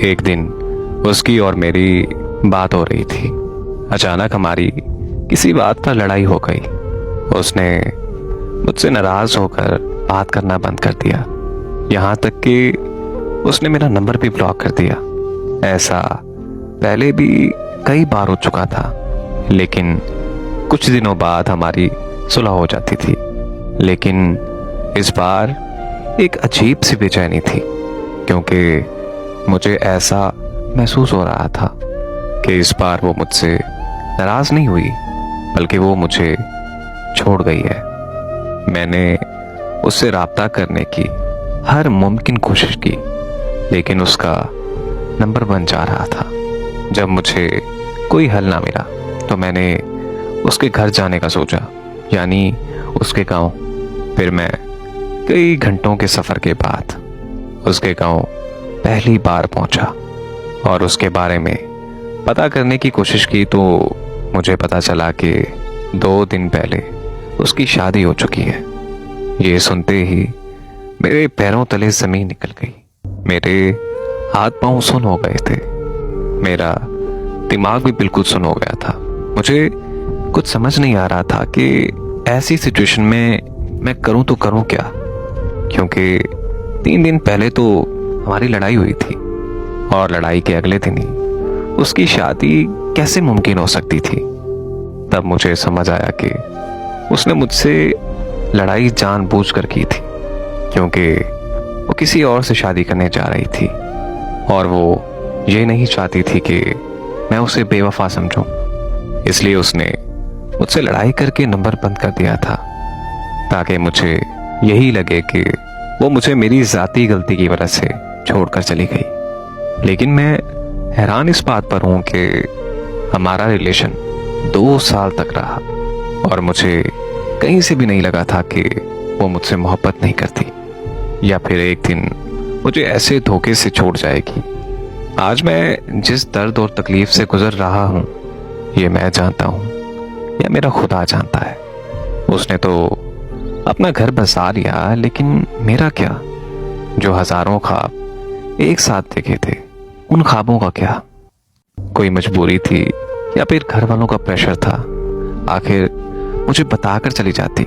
एक दिन उसकी और मेरी बात हो रही थी। अचानक हमारी किसी बात पर लड़ाई हो गई। उसने मुझसे नाराज होकर बात करना बंद कर दिया। यहाँ तक कि उसने मेरा नंबर भी ब्लॉक कर दिया। ऐसा पहले भी कई बार हो चुका था, लेकिन कुछ दिनों बाद हमारी सुलह हो जाती थी। लेकिन इस बार एक अजीब सी बेचैनी थी, क्योंकि मुझे ऐसा महसूस हो रहा था कि इस बार वो मुझसे नाराज नहीं हुई, बल्कि वो मुझे छोड़ गई है। मैंने उससे राब्ता करने की हर मुमकिन कोशिश की, लेकिन उसका नंबर बन जा रहा था। जब मुझे कोई हल ना मिला तो मैंने उसके घर जाने का सोचा, यानी उसके गांव। फिर मैं कई घंटों के सफ़र के बाद उसके गांव पहली बार पहुंचा और उसके बारे में पता करने की कोशिश की तो मुझे पता चला कि 2 दिन पहले उसकी शादी हो चुकी है। ये सुनते ही मेरे पैरों तले ज़मीन निकल गई। मेरे हाथ पांव सुन हो गए थे। मेरा दिमाग भी बिल्कुल सुन हो गया था। मुझे कुछ समझ नहीं आ रहा था कि ऐसी सिचुएशन में मैं करूं तो करूं क्या, क्योंकि 3 दिन पहले तो हमारी लड़ाई हुई थी और लड़ाई के अगले दिन ही उसकी शादी कैसे मुमकिन हो सकती थी। तब मुझे समझ आया कि उसने मुझसे लड़ाई जानबूझकर की थी, क्योंकि वो किसी और से शादी करने जा रही थी और वो ये नहीं चाहती थी कि मैं उसे बेवफा समझूं। इसलिए उसने मुझसे लड़ाई करके नंबर बंद कर दिया था, ताकि मुझे यही लगे कि वो मुझे मेरी ज़ाती गलती की वजह से छोड़कर चली गई। लेकिन मैं हैरान इस बात पर हूं कि हमारा रिलेशन 2 साल तक रहा और मुझे कहीं से भी नहीं लगा था कि वो मुझसे मोहब्बत नहीं करती या फिर एक दिन मुझे ऐसे धोखे से छोड़ जाएगी। आज मैं जिस दर्द और तकलीफ से गुजर रहा हूं, ये मैं जानता हूं या मेरा खुदा जानता है। उसने तो अपना घर बसा लिया, लेकिन मेरा क्या? जो हजारों ख्वाब एक साथ देखे थे, उन ख्वाबों का क्या? कोई मजबूरी थी या फिर घर वालों का प्रेशर था? आखिर मुझे बताकर चली जाती,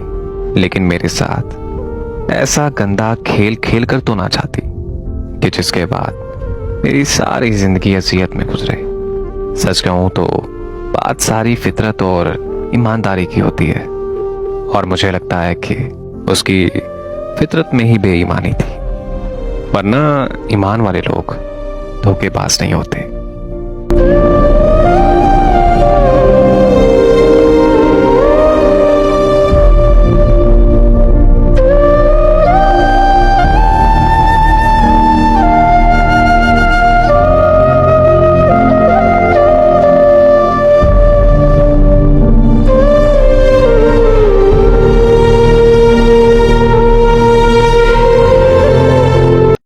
लेकिन मेरे साथ ऐसा गंदा खेल खेल कर तो ना चाहती कि जिसके बाद मेरी सारी जिंदगी अजियत में गुजरे। सच कहूं तो बात सारी फितरत और ईमानदारी की होती है, और मुझे लगता है कि उसकी फितरत में ही बेईमानी थी, वरना ईमान वाले लोग धोखेबाज नहीं होते।